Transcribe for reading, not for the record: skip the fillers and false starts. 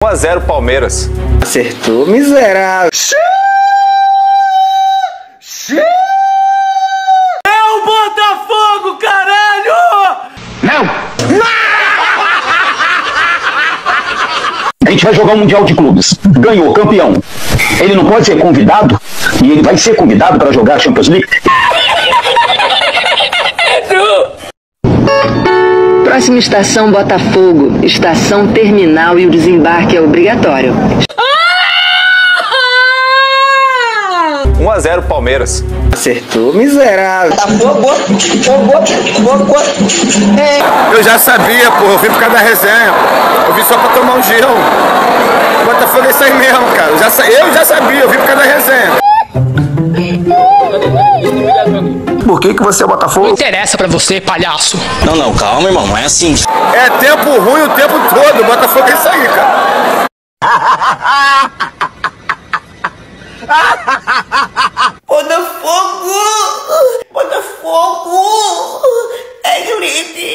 1-0 Palmeiras. Acertou, miserável. É o Botafogo, caralho! Não! A gente vai jogar o Mundial de Clubes. Ganhou, campeão. Ele não pode ser convidado? E ele vai ser convidado para jogar a Champions League? Próxima estação Botafogo, estação terminal e o desembarque é obrigatório. 1-0 Palmeiras. Acertou, miserável. Eu já sabia, pô, eu vim por causa da resenha. Eu vim só pra tomar um gelo. Botafogo é isso aí mesmo, cara. Eu já sabia, eu vim por causa da resenha. Por que você é Botafogo? Não interessa pra você, palhaço. Não, calma, irmão, não é assim. É tempo ruim o tempo todo. Botafogo é isso aí, cara. Botafogo! Botafogo! É grande!